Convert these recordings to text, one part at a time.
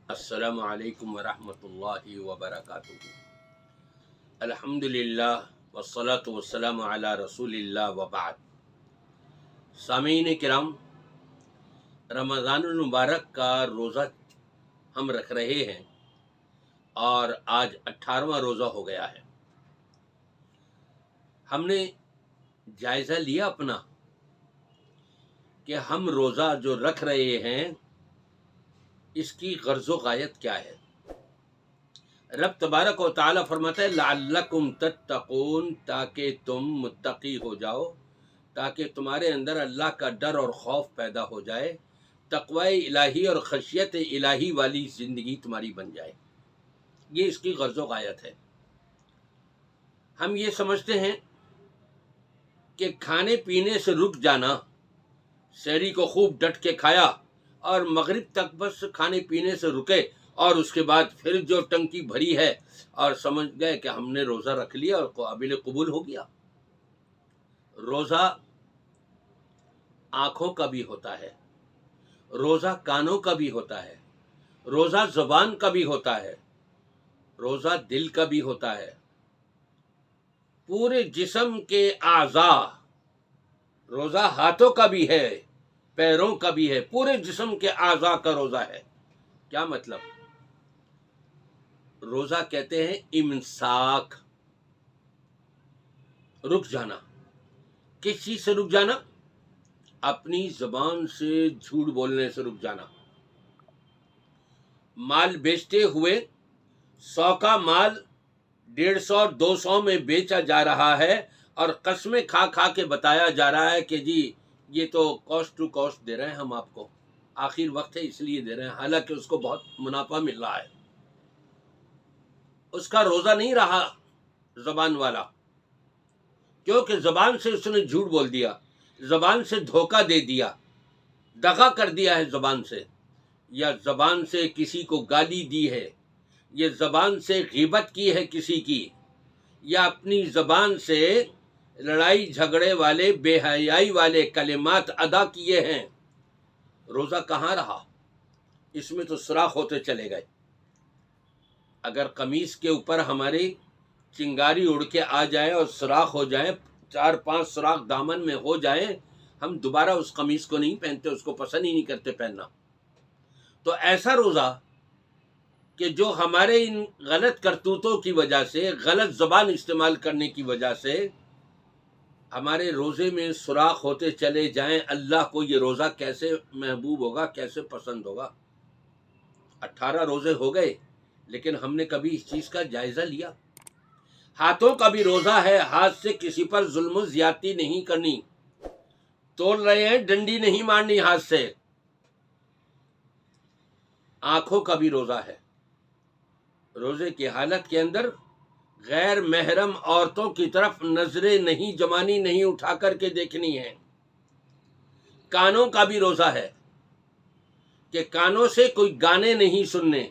السلام علیکم ورحمۃ اللہ وبرکاتہ۔ الحمدللہ والصلاة والسلام علی رسول اللہ وبعد۔ سامعین کرام، رمضان المبارک کا روزہ ہم رکھ رہے ہیں اور آج 18واں روزہ ہو گیا ہے۔ ہم نے جائزہ لیا اپنا کہ ہم روزہ جو رکھ رہے ہیں اس کی غرض و غایت کیا ہے۔ رب تبارک و تعالی فرماتا ہے لعلکم تتقون، تاکہ تم متقی ہو جاؤ، تاکہ تمہارے اندر اللہ کا ڈر اور خوف پیدا ہو جائے، تقوی الہی اور خشیت الہی والی زندگی تمہاری بن جائے۔ یہ اس کی غرض و غایت ہے۔ ہم یہ سمجھتے ہیں کہ کھانے پینے سے رک جانا، سحری کو خوب ڈٹ کے کھایا اور مغرب تک بس کھانے پینے سے رکے اور اس کے بعد پھر جو ٹنکی بھری ہے اور سمجھ گئے کہ ہم نے روزہ رکھ لیا اور قابل قبول ہو گیا۔ روزہ آنکھوں کا بھی ہوتا ہے، روزہ کانوں کا بھی ہوتا ہے، روزہ زبان کا بھی ہوتا ہے، روزہ دل کا بھی ہوتا ہے، پورے جسم کے اعضاء، روزہ ہاتھوں کا بھی ہے، پیروں کا بھی ہے، پورے جسم کے اعضاء کا روزہ ہے۔ کیا مطلب؟ روزہ کہتے ہیں امساک، رک جانا۔ کس چیز سے رک جانا؟ اپنی زبان سے جھوٹ بولنے سے رک جانا۔ مال بیچتے ہوئے 100 کا مال 150 200 میں بیچا جا رہا ہے اور قسمیں کھا کھا کے بتایا جا رہا ہے کہ جی یہ تو کاسٹ ٹو کاسٹ دے رہے ہیں ہم آپ کو، آخر وقت ہے اس لیے دے رہے ہیں، حالانکہ اس کو بہت منافع مل رہا ہے۔ اس کا روزہ نہیں رہا زبان والا، کیونکہ زبان سے اس نے جھوٹ بول دیا، زبان سے دھوکہ دے دیا، دغا کر دیا ہے زبان سے، یا زبان سے کسی کو گالی دی ہے، یا زبان سے غیبت کی ہے کسی کی، یا اپنی زبان سے لڑائی جھگڑے والے بے حیائی والے کلمات ادا کیے ہیں۔ روزہ کہاں رہا؟ اس میں تو سوراخ ہوتے چلے گئے۔ اگر قمیص کے اوپر ہماری چنگاری اڑ کے آ جائے اور سوراخ ہو جائے، 4-5 سوراخ دامن میں ہو جائے، ہم دوبارہ اس قمیص کو نہیں پہنتے، اس کو پسند ہی نہیں کرتے پہننا۔ تو ایسا روزہ کہ جو ہمارے ان غلط کرتوتوں کی وجہ سے، غلط زبان استعمال کرنے کی وجہ سے ہمارے روزے میں سوراخ ہوتے چلے جائیں، اللہ کو یہ روزہ کیسے محبوب ہوگا، کیسے پسند ہوگا۔ 18 روزے ہو گئے لیکن ہم نے کبھی اس چیز کا جائزہ لیا؟ ہاتھوں کا بھی روزہ ہے، ہاتھ سے کسی پر ظلم و زیادتی نہیں کرنی، تول رہے ہیں ڈنڈی نہیں مارنی ہاتھ سے۔ آنکھوں کا بھی روزہ ہے، روزے کی حالت کے اندر غیر محرم عورتوں کی طرف نظریں نہیں جمانی، نہیں اٹھا کر کے دیکھنی ہے۔ کانوں کا بھی روزہ ہے کہ کانوں سے کوئی گانے نہیں سننے،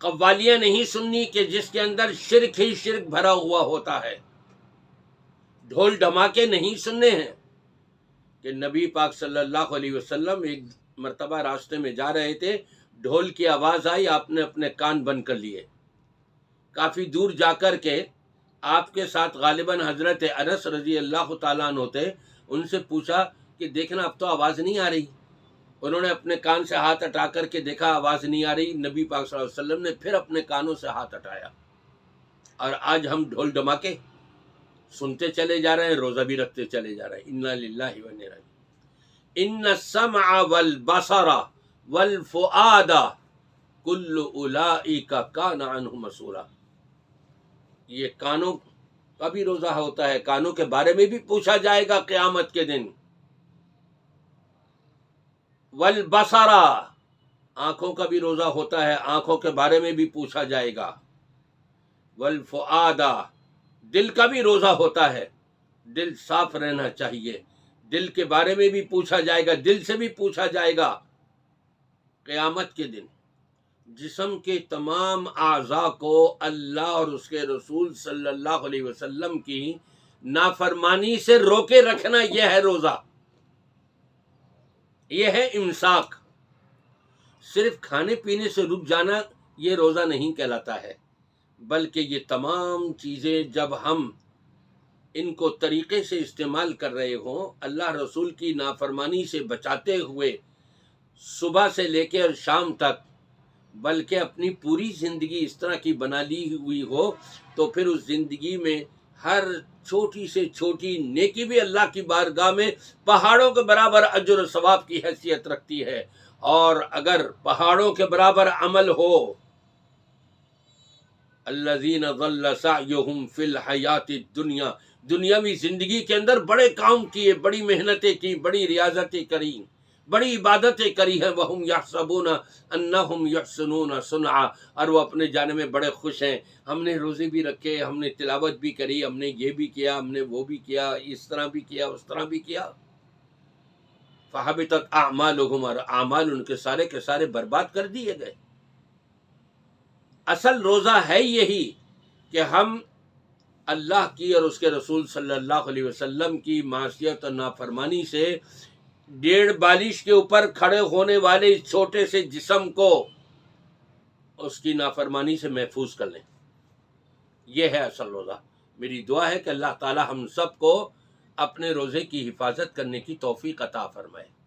قوالیاں نہیں سننی کہ جس کے اندر شرک ہی شرک بھرا ہوا ہوتا ہے۔ ڈھول ڈھماکے نہیں سننے ہیں کہ نبی پاک صلی اللہ علیہ وسلم ایک مرتبہ راستے میں جا رہے تھے، ڈھول کی آواز آئی، آپ نے اپنے کان بند کر لیے۔ کافی دور جا کر کے آپ کے ساتھ غالباً حضرت انس رضی اللہ تعالیٰ عنہ تھے، ان سے پوچھا کہ دیکھنا اب تو آواز نہیں آ رہی۔ انہوں نے اپنے کان سے ہاتھ ہٹا کر کے دیکھا آواز نہیں آ رہی، نبی پاک صلی اللہ علیہ وسلم نے پھر اپنے کانوں سے ہاتھ ہٹایا۔ اور آج ہم ڈھول ڈھماکے سنتے چلے جا رہے ہیں، روزہ بھی رکھتے چلے جا رہے ہیں۔ انا للہ و انا الیہ راجعون۔ ان السمع والبصر والفؤاد کل اولئک کان عنہ مسئولا۔ یہ کانوں کا بھی روزہ ہوتا ہے، کانوں کے بارے میں بھی پوچھا جائے گا قیامت کے دن۔ والبصر، آنکھوں کا بھی روزہ ہوتا ہے، آنکھوں کے بارے میں بھی پوچھا جائے گا۔ والفؤاد، دل کا بھی روزہ ہوتا ہے، دل صاف رہنا چاہیے، دل کے بارے میں بھی پوچھا جائے گا، دل سے بھی پوچھا جائے گا قیامت کے دن۔ جسم کے تمام اعضاء کو اللہ اور اس کے رسول صلی اللہ علیہ وسلم کی نافرمانی سے روکے رکھنا، یہ ہے روزہ، یہ ہے امساک۔ صرف کھانے پینے سے رک جانا یہ روزہ نہیں کہلاتا ہے، بلکہ یہ تمام چیزیں جب ہم ان کو طریقے سے استعمال کر رہے ہوں، اللہ رسول کی نافرمانی سے بچاتے ہوئے صبح سے لے کے اور شام تک، بلکہ اپنی پوری زندگی اس طرح کی بنا لی ہوئی ہو، تو پھر اس زندگی میں ہر چھوٹی سے چھوٹی نیکی بھی اللہ کی بارگاہ میں پہاڑوں کے برابر اجر و ثواب کی حیثیت رکھتی ہے۔ اور اگر پہاڑوں کے برابر عمل ہو، الذین ضل سعیہم فی الحیات الدنیا، دنیاوی زندگی کے اندر بڑے کام کیے، بڑی محنتیں کی، بڑی ریاضتیں کری، بڑی عبادتیں کری ہیں، وہم یحسبون انہم یحسنون صنعا، اور وہ اپنے جانے میں بڑے خوش ہیں، ہم نے روزے بھی رکھے، ہم نے تلاوت بھی کری، ہم نے یہ بھی کیا، ہم نے وہ بھی کیا، اس طرح بھی کیا، اس طرح بھی کیا۔ فحبطت اعمالہم، اور اعمال ان کے سارے برباد کر دیے گئے۔ اصل روزہ ہے یہی کہ ہم اللہ کی اور اس کے رسول صلی اللہ علیہ وسلم کی معصیت اور نافرمانی سے ڈیڑھ بالش کے اوپر کھڑے ہونے والے اس چھوٹے سے جسم کو اس کی نافرمانی سے محفوظ کر لیں۔ یہ ہے اصل روزہ۔ میری دعا ہے کہ اللہ تعالی ہم سب کو اپنے روزے کی حفاظت کرنے کی توفیق عطا فرمائے۔